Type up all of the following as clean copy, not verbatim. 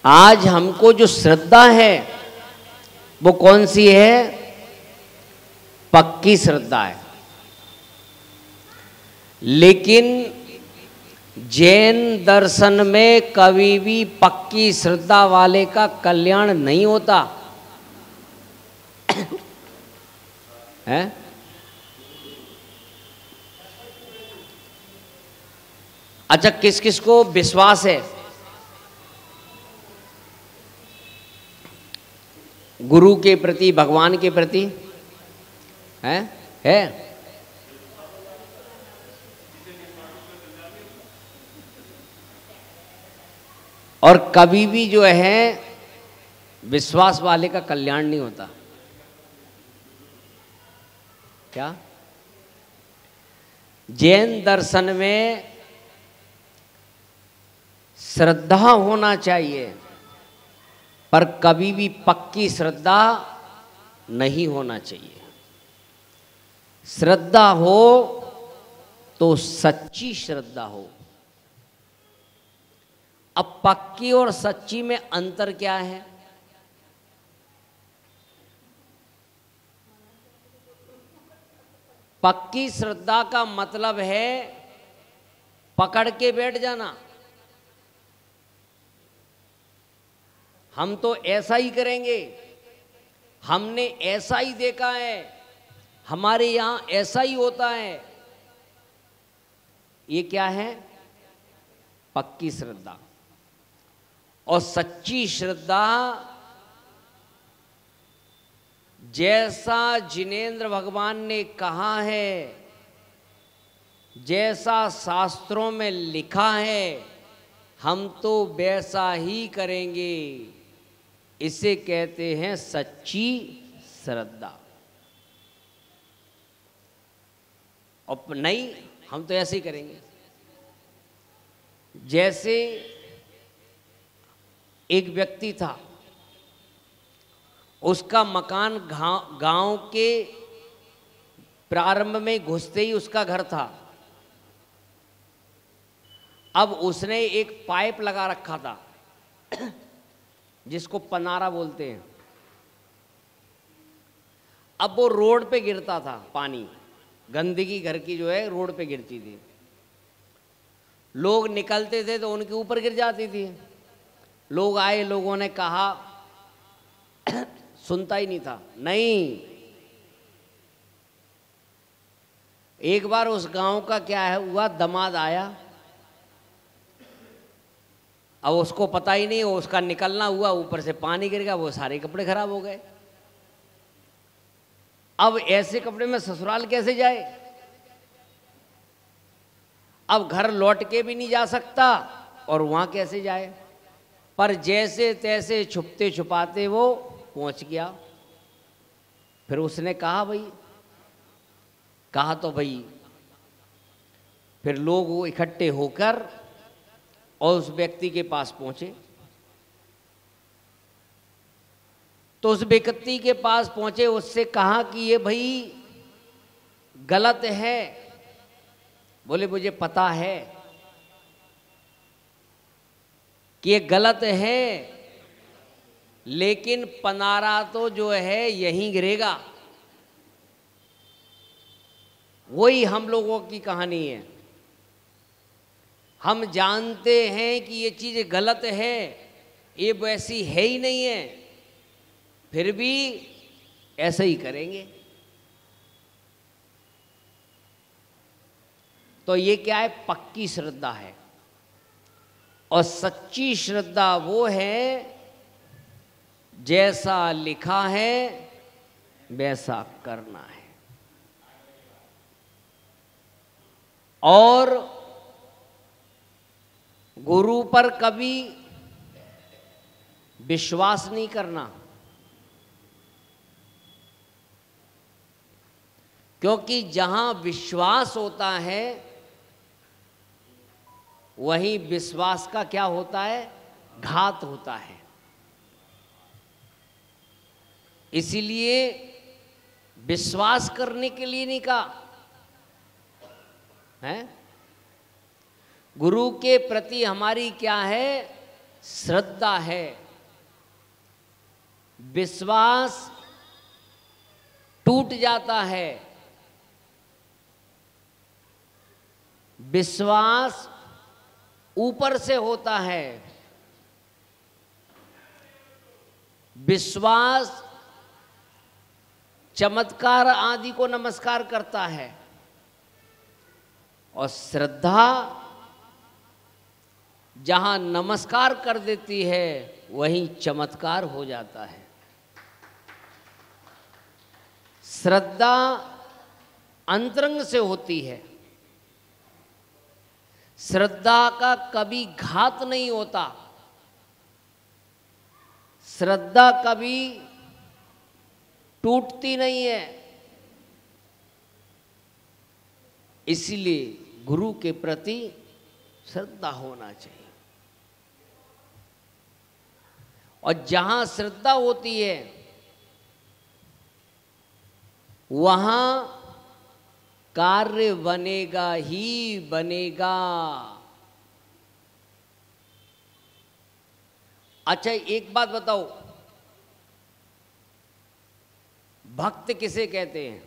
आज हमको जो श्रद्धा है वो कौन सी है? पक्की श्रद्धा है। लेकिन जैन दर्शन में कभी भी पक्की श्रद्धा वाले का कल्याण नहीं होता है। अच्छा, किस किस को विश्वास है गुरु के प्रति, भगवान के प्रति? है? और कभी भी जो है विश्वास वाले का कल्याण नहीं होता। क्या? जैन दर्शन में श्रद्धा होना चाहिए, पर कभी भी पक्की श्रद्धा नहीं होना चाहिए। श्रद्धा हो तो सच्ची श्रद्धा हो। अब पक्की और सच्ची में अंतर क्या है? पक्की श्रद्धा का मतलब है पकड़ के बैठ जाना, हम तो ऐसा ही करेंगे, हमने ऐसा ही देखा है, हमारे यहां ऐसा ही होता है। ये क्या है? पक्की श्रद्धा। और सच्ची श्रद्धा, जैसा जिनेंद्र भगवान ने कहा है, जैसा शास्त्रों में लिखा है, हम तो वैसा ही करेंगे। इसे कहते हैं सच्ची श्रद्धा। और नहीं, हम तो ऐसे ही करेंगे। जैसे एक व्यक्ति था, उसका मकान गांव के प्रारंभ में घुसते ही उसका घर था। अब उसने एक पाइप लगा रखा था जिसको पनारा बोलते हैं। अब वो रोड पे गिरता था पानी, गंदगी घर की जो है रोड पे गिरती थी, लोग निकलते थे तो उनके ऊपर गिर जाती थी। लोग आए, लोगों ने कहा, सुनता ही नहीं था। नहीं, एक बार उस गांव का क्या है हुआ, दामाद आया। अब उसको पता ही नहीं, उसका निकलना हुआ, ऊपर से पानी गिर गया, वो सारे कपड़े खराब हो गए। अब ऐसे कपड़े में ससुराल कैसे जाए? अब घर लौट के भी नहीं जा सकता और वहां कैसे जाए? पर जैसे तैसे छुपते छुपाते वो पहुंच गया। फिर उसने कहा भाई, कहा तो भाई, फिर लोग वो इकट्ठे होकर और उस व्यक्ति के पास पहुंचे। तो उस व्यक्ति के पास पहुंचे, उससे कहा कि ये भाई गलत है। बोले मुझे पता है कि ये गलत है, लेकिन पनारा तो जो है यहीं गिरेगा। वही हम लोगों की कहानी है। हम जानते हैं कि ये चीज़ गलत है, ये वैसी है ही नहीं है, फिर भी ऐसा ही करेंगे। तो ये क्या है? पक्की श्रद्धा है। और सच्ची श्रद्धा वो है जैसा लिखा है वैसा करना है। और गुरु पर कभी विश्वास नहीं करना, क्योंकि जहां विश्वास होता है वहीं विश्वास का क्या होता है? घात होता है। इसीलिए विश्वास करने के लिए नहीं कहा है। गुरु के प्रति हमारी क्या है? श्रद्धा है, विश्वास टूट जाता है, विश्वास ऊपर से होता है, विश्वास चमत्कार आदि को नमस्कार करता है, और श्रद्धा जहां नमस्कार कर देती है वहीं चमत्कार हो जाता है। श्रद्धा अंतरंग से होती है, श्रद्धा का कभी घात नहीं होता, श्रद्धा कभी टूटती नहीं है। इसलिए गुरु के प्रति श्रद्धा होना चाहिए, और जहां श्रद्धा होती है वहां कार्य बनेगा ही बनेगा। अच्छा, एक बात बताओ, भक्त किसे कहते हैं?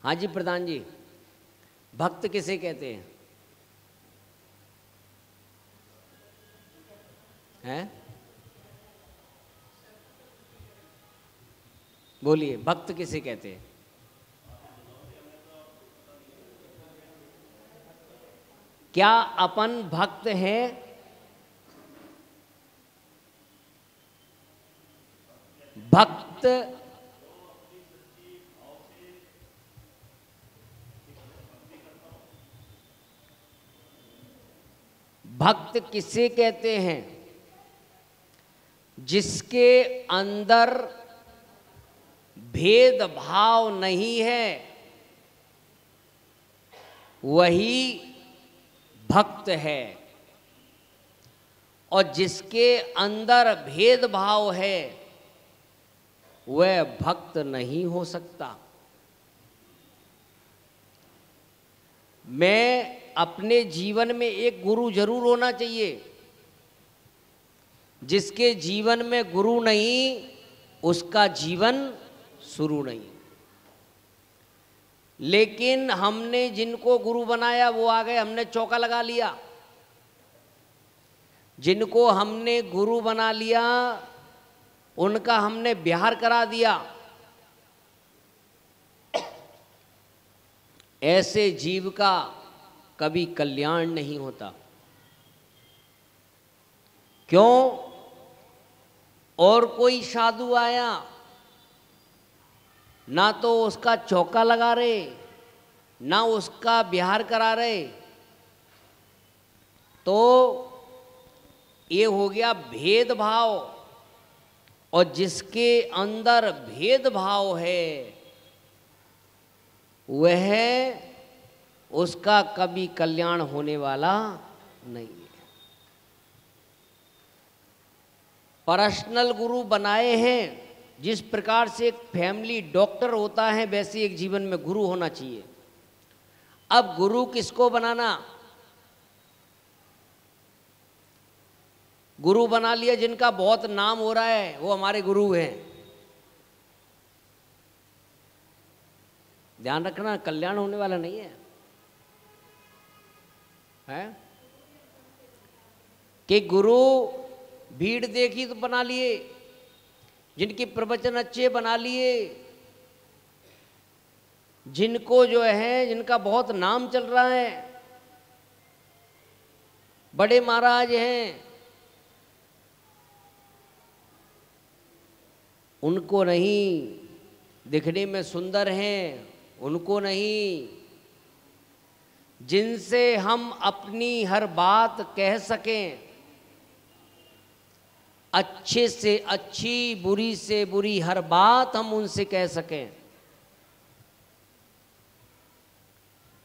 हाँ जी प्रधान जी, भक्त किसे कहते हैं? हैं? बोलिए, भक्त किसे कहते हैं? क्या अपन भक्त हैं? भक्त भक्त किसे कहते हैं? जिसके अंदर भेदभाव नहीं है वही भक्त है, और जिसके अंदर भेदभाव है वह भक्त नहीं हो सकता। मैं अपने जीवन में एक गुरु जरूर होना चाहिए। जिसके जीवन में गुरु नहीं उसका जीवन शुरू नहीं। लेकिन हमने जिनको गुरु बनाया वो आ गए, हमने चौका लगा लिया। जिनको हमने गुरु बना लिया उनका हमने बिहार करा दिया। ऐसे जीव का कभी कल्याण नहीं होता। क्यों? और कोई साधु आया, ना तो उसका चौका लगा रहे, ना उसका बिहार करा रहे, तो ये हो गया भेदभाव। और जिसके अंदर भेदभाव है वह उसका कभी कल्याण होने वाला नहीं है। पर्सनल गुरु बनाए हैं। जिस प्रकार से एक फैमिली डॉक्टर होता है वैसे एक जीवन में गुरु होना चाहिए। अब गुरु किसको बनाना? गुरु बना लिया जिनका बहुत नाम हो रहा है वो हमारे गुरु हैं। ध्यान रखना, कल्याण होने वाला नहीं है, है? कि गुरु भीड़ देखी तो बना लिए, जिनके प्रवचन अच्छे बना लिए, जिनको जो है जिनका बहुत नाम चल रहा है, बड़े महाराज हैं, उनको नहीं, दिखने में सुंदर हैं उनको नहीं, जिनसे हम अपनी हर बात कह सकें, अच्छे से अच्छी, बुरी से बुरी हर बात हम उनसे कह सकें,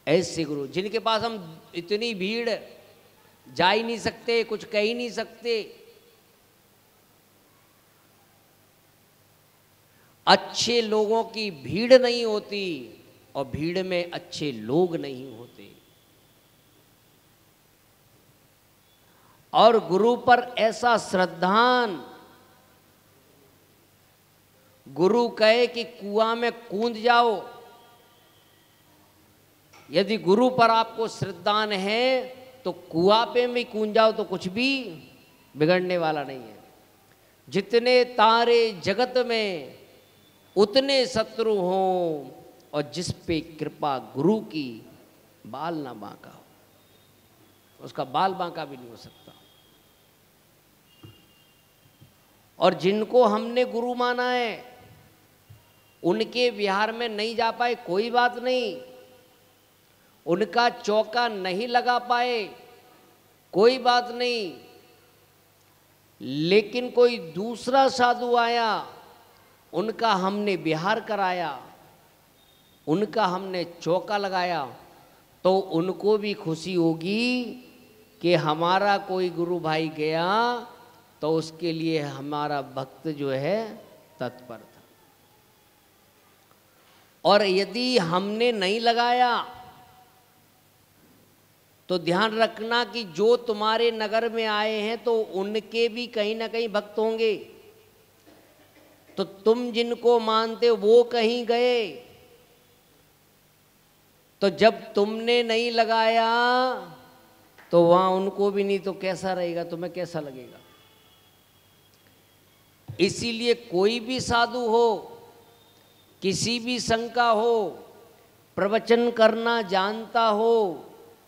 ऐसे गुरु जिनके पास हम इतनी भीड़ जा ही नहीं सकते, कुछ कह ही नहीं सकते। अच्छे लोगों की भीड़ नहीं होती और भीड़ में अच्छे लोग नहीं होते। और गुरु पर ऐसा श्रद्धान, गुरु कहे कि कुआं में कूद जाओ, यदि गुरु पर आपको श्रद्धान है तो कुआं पे भी कूद जाओ तो कुछ भी बिगड़ने वाला नहीं है। जितने तारे जगत में उतने शत्रु हों, और जिस पे कृपा गुरु की बाल ना बांका हो, उसका बाल बांका भी नहीं हो सकता। और जिनको हमने गुरु माना है उनके विहार में नहीं जा पाए कोई बात नहीं, उनका चौका नहीं लगा पाए कोई बात नहीं, लेकिन कोई दूसरा साधु आया, उनका हमने विहार कराया, उनका हमने चौका लगाया, तो उनको भी खुशी होगी कि हमारा कोई गुरु भाई गया तो उसके लिए हमारा भक्त जो है तत्पर था। और यदि हमने नहीं लगाया तो ध्यान रखना कि जो तुम्हारे नगर में आए हैं तो उनके भी कहीं ना कहीं भक्त होंगे, तो तुम जिनको मानते हो वो कहीं गए, तो जब तुमने नहीं लगाया तो वहां उनको भी नहीं, तो कैसा रहेगा, तुम्हें कैसा लगेगा। इसीलिए कोई भी साधु हो, किसी भी संघ का हो, प्रवचन करना जानता हो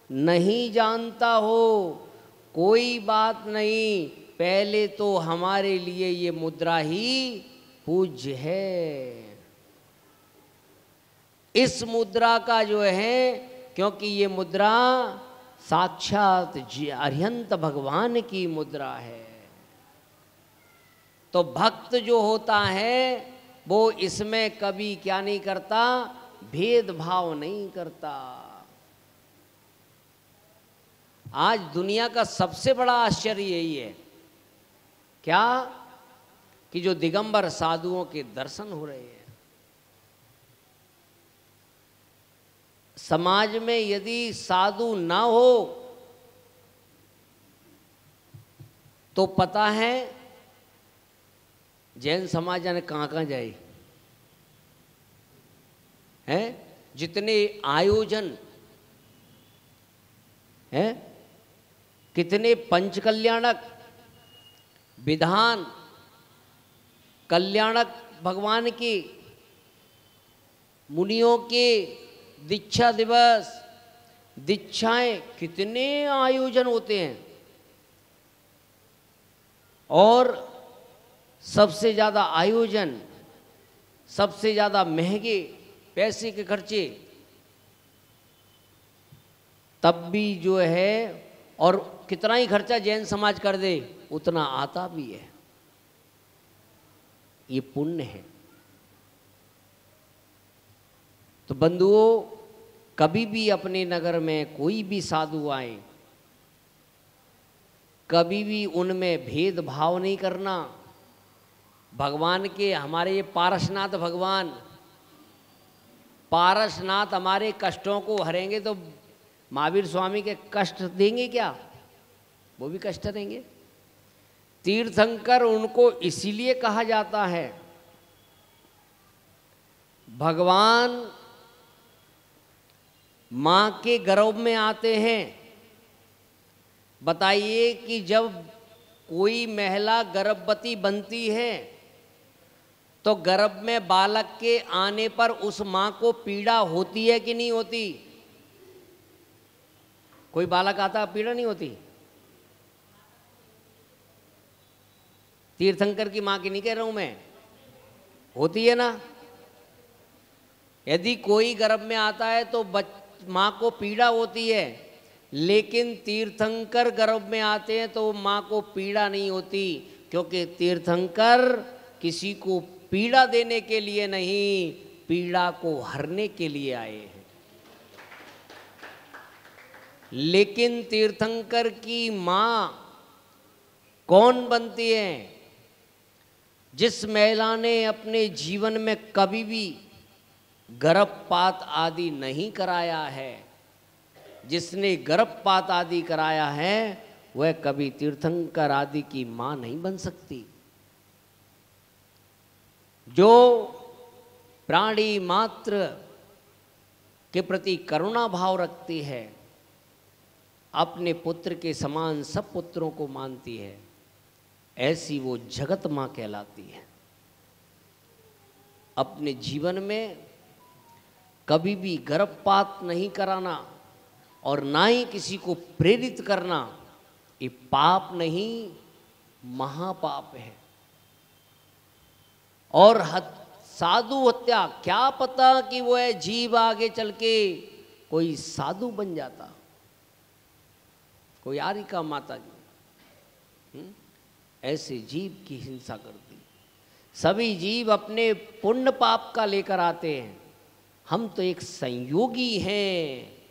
नहीं जानता हो, कोई बात नहीं, पहले तो हमारे लिए ये मुद्रा ही पूज्य है। इस मुद्रा का जो है, क्योंकि ये मुद्रा साक्षात अरिहंत भगवान की मुद्रा है, तो भक्त जो होता है वो इसमें कभी क्या नहीं करता, भेदभाव नहीं करता। आज दुनिया का सबसे बड़ा आश्चर्य यही है, क्या, कि जो दिगंबर साधुओं के दर्शन हो रहे हैं। समाज में यदि साधु ना हो तो पता है जैन समाज जाने कहाँ कहाँ जाए हैं। जितने आयोजन हैं, कितने पंच कल्याणक विधान, कल्याणक भगवान के, मुनियों के दीक्षा दिवस, दीक्षाएं, कितने आयोजन होते हैं। और सबसे ज़्यादा आयोजन, सबसे ज़्यादा महंगे पैसे के खर्चे, तब भी जो है, और कितना ही खर्चा जैन समाज कर दे उतना आता भी है। ये पुण्य है। तो बंधुओं, कभी भी अपने नगर में कोई भी साधु आए, कभी भी उनमें भेदभाव नहीं करना। भगवान के, हमारे ये पारसनाथ भगवान, पारसनाथ हमारे कष्टों को हरेंगे तो महावीर स्वामी के कष्ट देंगे क्या? वो भी कष्ट देंगे। तीर्थंकर उनको इसीलिए कहा जाता है, भगवान माँ के गर्भ में आते हैं। बताइए कि जब कोई महिला गर्भवती बनती है तो गर्भ में बालक के आने पर उस माँ को पीड़ा होती है कि नहीं होती? कोई बालक आता पीड़ा नहीं होती? तीर्थंकर की माँ की नहीं कह रहा हूं मैं, होती है ना। यदि कोई गर्भ में आता है तो माँ को पीड़ा होती है, लेकिन तीर्थंकर गर्भ में आते हैं तो माँ को पीड़ा नहीं होती, क्योंकि तीर्थंकर किसी को पीड़ा देने के लिए नहीं, पीड़ा को हरने के लिए आए हैं। लेकिन तीर्थंकर की माँ कौन बनती है? जिस महिला ने अपने जीवन में कभी भी गर्भपात आदि नहीं कराया है, जिसने गर्भपात आदि कराया है, वह कभी तीर्थंकर आदि की मां नहीं बन सकती। जो प्राणी मात्र के प्रति करुणा भाव रखती है, अपने पुत्र के समान सब पुत्रों को मानती है, ऐसी वो जगत मां कहलाती है। अपने जीवन में कभी भी गर्भपात नहीं कराना और ना ही किसी को प्रेरित करना, ये पाप नहीं महापाप है। और साधु हत्या, क्या पता कि वो है जीव आगे चल के कोई साधु बन जाता, कोई आरिका माता जी ऐसे जीव की हिंसा करती। सभी जीव अपने पुण्य पाप का लेकर आते हैं, हम तो एक संयोगी हैं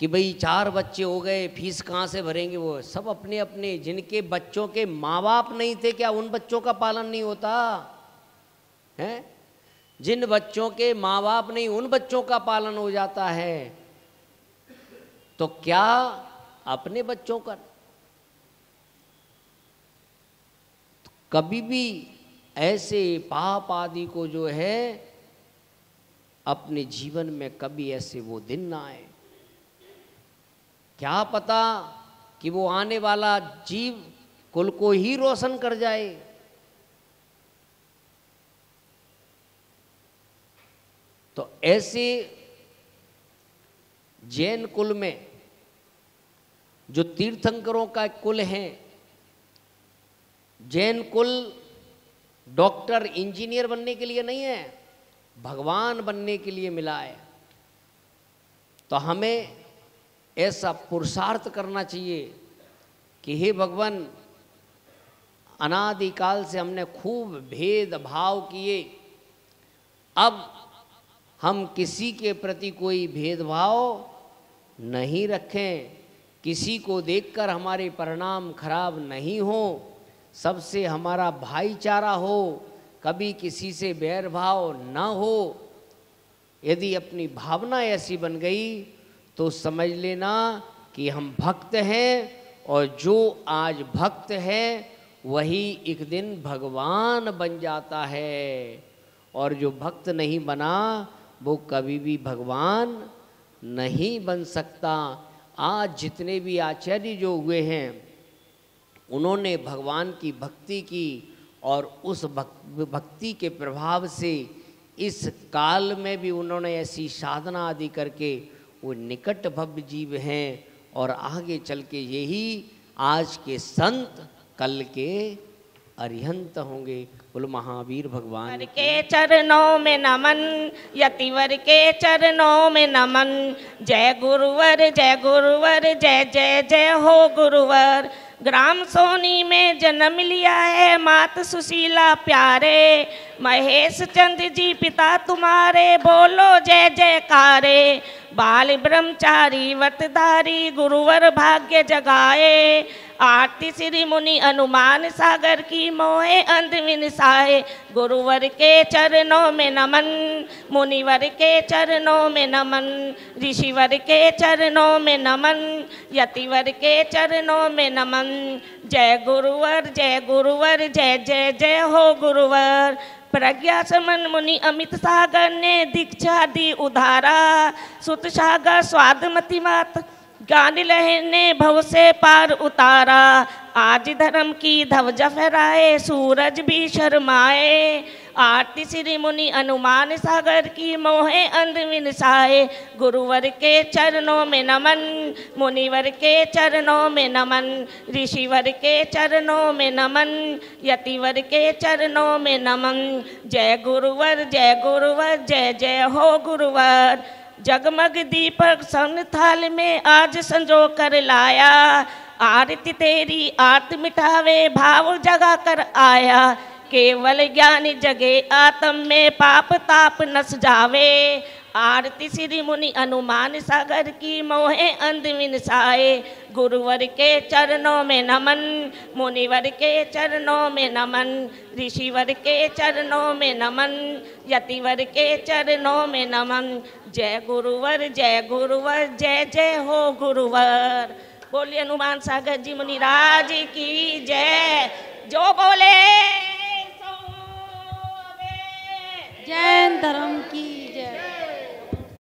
कि भाई 4 बच्चे हो गए, फीस कहाँ से भरेंगे। वो सब अपने अपने, जिनके बच्चों के माँ बाप नहीं थे, क्या उन बच्चों का पालन नहीं होता है? जिन बच्चों के माँ बाप नहीं, उन बच्चों का पालन हो जाता है, तो क्या अपने बच्चों का? तो कभी भी ऐसे पाप आदि को जो है अपने जीवन में कभी ऐसे वो दिन ना आए। क्या पता कि वो आने वाला जीव कुल को ही रोशन कर जाए। तो ऐसे जैन कुल में जो तीर्थंकरों का कुल है, जैन कुल डॉक्टर इंजीनियर बनने के लिए नहीं है, भगवान बनने के लिए मिला है। तो हमें ऐसा पुरुषार्थ करना चाहिए कि हे भगवान, अनादिकाल से हमने खूब भेदभाव किए, अब हम किसी के प्रति कोई भेदभाव नहीं रखें, किसी को देखकर हमारे परिणाम खराब नहीं हो, सबसे हमारा भाईचारा हो, कभी किसी से बैर भाव न हो। यदि अपनी भावना ऐसी बन गई तो समझ लेना कि हम भक्त हैं, और जो आज भक्त है वही एक दिन भगवान बन जाता है, और जो भक्त नहीं बना वो कभी भी भगवान नहीं बन सकता। आज जितने भी आचार्य जो हुए हैं, उन्होंने भगवान की भक्ति की, और उस भक्ति के प्रभाव से इस काल में भी उन्होंने ऐसी साधना आदि करके वो निकट भव्य जीव हैं, और आगे चल के यही आज के संत कल के अरिहंत होंगे। बोलो महावीर भगवान के चरणों में नमन, यतिवर के चरणों में नमन। जय गुरुवर जय गुरुवर, जय जय जय हो गुरुवर। ग्राम सोनी में जन्म लिया है मात सुशीला प्यारे, महेश चंद्र जी पिता तुम्हारे, बोलो जय जयकारे। बाल ब्रह्मचारी व्रतधारी गुरुवर भाग्य जगाए, आरती श्री मुनि अनुमान सागर की मोहे अंध विनसाए। गुरुवर के चरणों में नमन, मुनिवर के चरणों में नमन, ऋषिवर के चरणों में नमन, यतिवर के चरणों में नमन। जय गुरुवर जय जय जय हो गुरुवर। प्रज्ञा समन मुनि अमित सागर ने दीक्षा दी उधारा, सुत सागर स्वादमती मात गान लहे ने भव से पार उतारा। आज धर्म की ध्वजा फहराए सूरज भी शर्माए, आरती श्री मुनि अनुमान सागर की मोहे अंध विनसाए। गुरुवर के चरणों में नमन, मुनिवर के चरणों में नमन, ऋषिवर के चरणों में नमन, यतिवर के चरणों में नमन। जय गुरुवर जय जय हो गुरुवर। जगमग दीपक सन थाल में आज संजो कर लाया, आरती तेरी आरती मिटावे भाव जगा कर आया। केवल ज्ञान जगे आत्म में पाप ताप नस जावे, आरती श्री मुनि अनुमान सागर की मोहे अंध विनसाए। गुरुवर के चरणों में नमन, मुनिवर के चरणों में नमन, ऋषिवर के चरणों में नमन, यतिवर के चरणों में नमन। जय गुरुवर जय जय हो गुरुवर। बोलिए हनुमान सागर जी मुनिराज की जय। जो बोले सो अबे। जैन धर्म की जय।